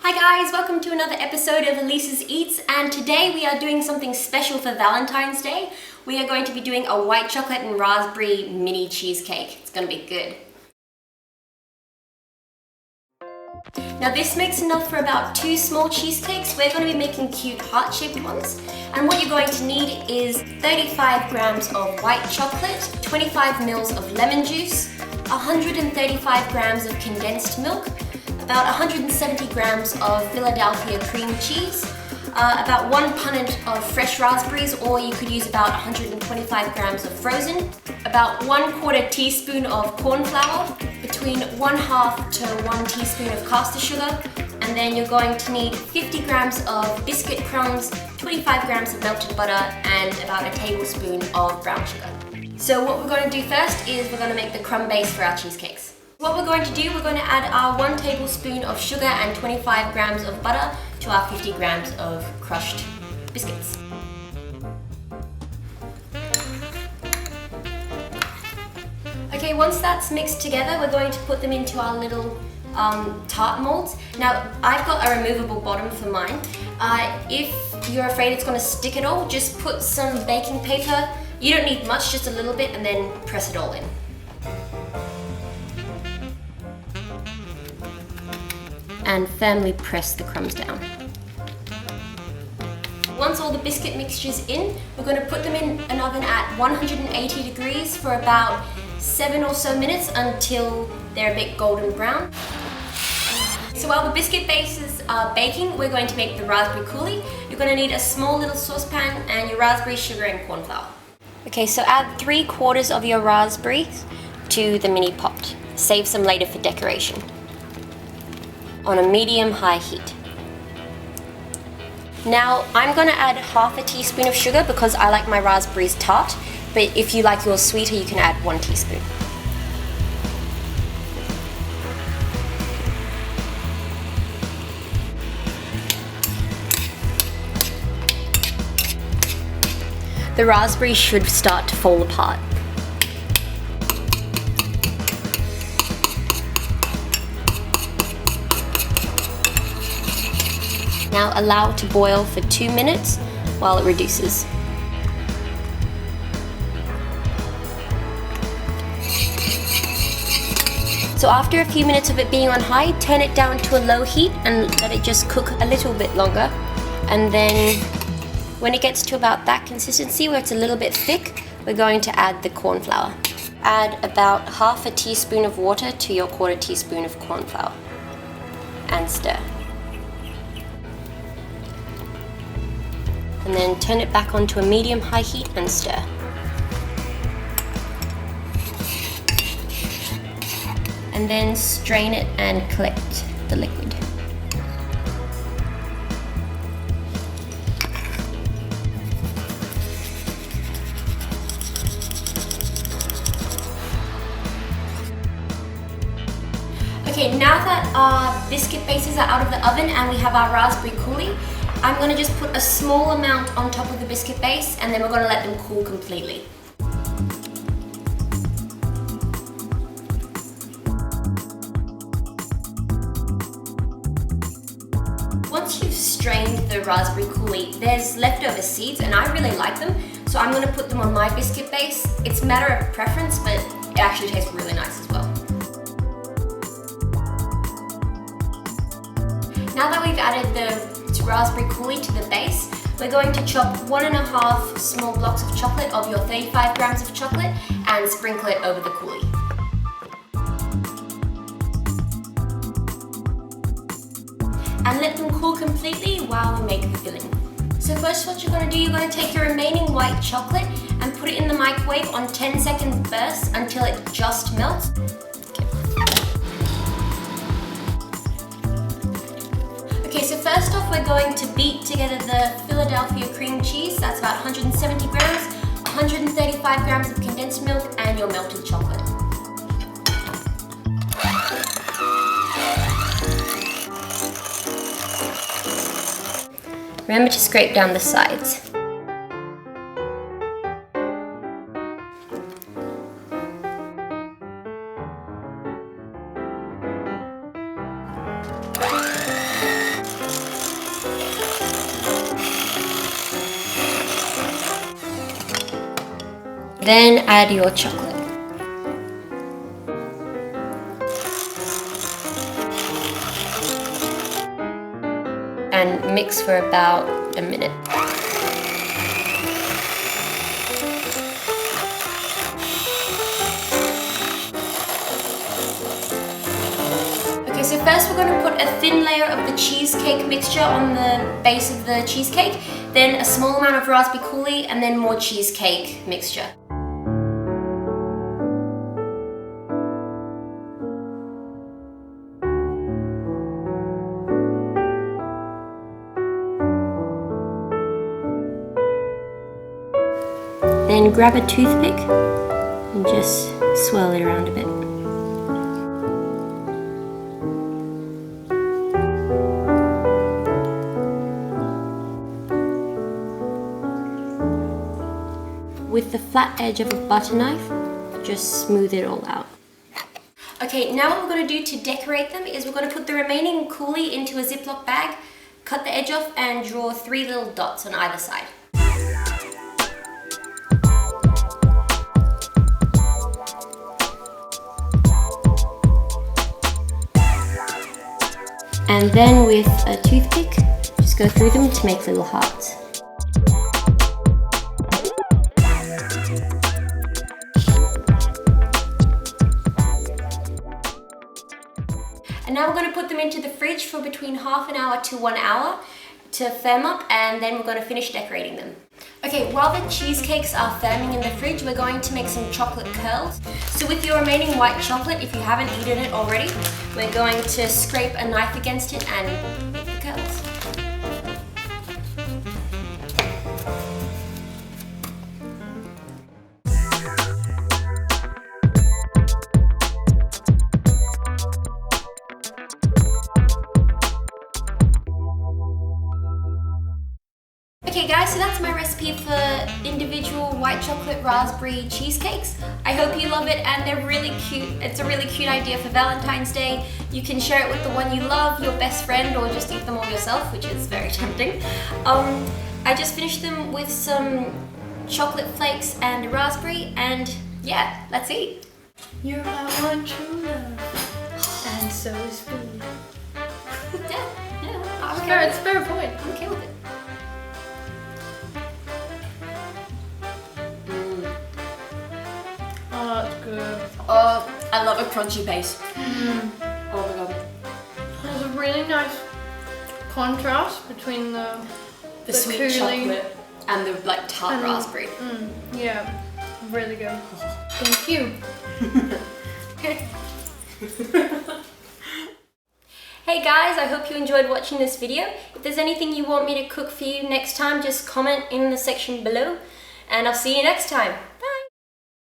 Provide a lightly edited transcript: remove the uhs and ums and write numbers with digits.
Hi guys, welcome to another episode of Elise's Eats, and today we are doing something special for Valentine's Day. We are going to be doing a white chocolate and raspberry mini cheesecake. It's going to be good. Now this makes enough for about 2 small cheesecakes. We're going to be making cute heart-shaped ones. And what you're going to need is 35 grams of white chocolate, 25 mils of lemon juice, 135 grams of condensed milk, about 170 grams of Philadelphia cream cheese, about 1 punnet of fresh raspberries, or you could use about 125 grams of frozen, about 1/4 teaspoon of corn flour, between 1/2 to 1 teaspoon of caster sugar, and then you're going to need 50 grams of biscuit crumbs, 25 grams of melted butter, and about a tablespoon of brown sugar. So what we're going to do first is we're going to make the crumb base for our cheesecakes. What we're going to do, we're going to add our 1 tablespoon of sugar and 25 grams of butter to our 50 grams of crushed biscuits. Okay, once that's mixed together, we're going to put them into our little tart molds. Now, I've got a removable bottom for mine. If you're afraid it's going to stick at all, just put some baking paper. You don't need much, just a little bit, and then press it all in. And firmly press the crumbs down. Once all the biscuit mixture's in, we're going to put them in an oven at 180 degrees for about 7 or so minutes until they're a bit golden brown. So while the biscuit bases are baking, we're going to make the raspberry coulis. You're going to need a small little saucepan and your raspberry sugar and corn flour. Okay, so add 3/4 of your raspberries to the mini pot. Save some later for decoration. On a medium-high heat. Now I'm going to add 1/2 teaspoon of sugar because I like my raspberries tart, but if you like yours sweeter, you can add 1 teaspoon. The raspberries should start to fall apart. Now allow it to boil for 2 minutes while it reduces. So after a few minutes of it being on high, turn it down to a low heat and let it just cook a little bit longer. And then when it gets to about that consistency where it's a little bit thick, we're going to add the corn flour. Add about 1/2 teaspoon of water to your 1/4 teaspoon of corn flour and stir. And then turn it back onto a medium-high heat and stir. And then strain it and collect the liquid. Okay, now that our biscuit bases are out of the oven and we have our raspberry coulis, I'm going to just put a small amount on top of the biscuit base and then we're going to let them cool completely. Once you've strained the raspberry coulis, there's leftover seeds and I really like them, so I'm going to put them on my biscuit base. It's a matter of preference, but it actually tastes really nice as well. Now that we've added the raspberry coulis to the base, we're going to chop 1.5 small blocks of chocolate of your 35 grams of chocolate and sprinkle it over the coulis. And let them cool completely while we make the filling. So first what you're going to do, you're going to take your remaining white chocolate and put it in the microwave on 10-second bursts until it just melts. Okay, so first off we're going to beat together the Philadelphia cream cheese, that's about 170 grams, 135 grams of condensed milk, and your melted chocolate. Remember to scrape down the sides. Then add your chocolate. And mix for about a minute. Okay, so first we're going to put a thin layer of the cheesecake mixture on the base of the cheesecake, then a small amount of raspberry coulis, and then more cheesecake mixture. Then grab a toothpick and just swirl it around a bit. With the flat edge of a butter knife, just smooth it all out. Okay, now what we're going to do to decorate them is we're going to put the remaining coulis into a Ziploc bag, cut the edge off and draw 3 little dots on either side. And then with a toothpick, just go through them to make little hearts. And now we're going to put them into the fridge for between half an hour to 1 hour to firm up, and then we're going to finish decorating them. Okay, while the cheesecakes are firming in the fridge, we're going to make some chocolate curls. So with your remaining white chocolate, if you haven't eaten it already, we're going to scrape a knife against it and make the curls. Okay guys, so that's my recipe for individual white chocolate raspberry cheesecakes. I hope you love it, and they're really cute. It's a really cute idea for Valentine's Day. You can share it with the one you love, your best friend, or just eat them all yourself, which is very tempting. I just finished them with some chocolate flakes and raspberry, and yeah, let's eat. You're my one true love, and so is food. Yeah, it's fair point. I'm okay with it. Oh, that's good. Oh, I love a crunchy base. Oh my god. There's a really nice contrast between the sweet coulis chocolate and the like tart raspberry. Yeah, really good. Thank you. Hey guys, I hope you enjoyed watching this video. If there's anything you want me to cook for you next time, just comment in the section below, and I'll see you next time.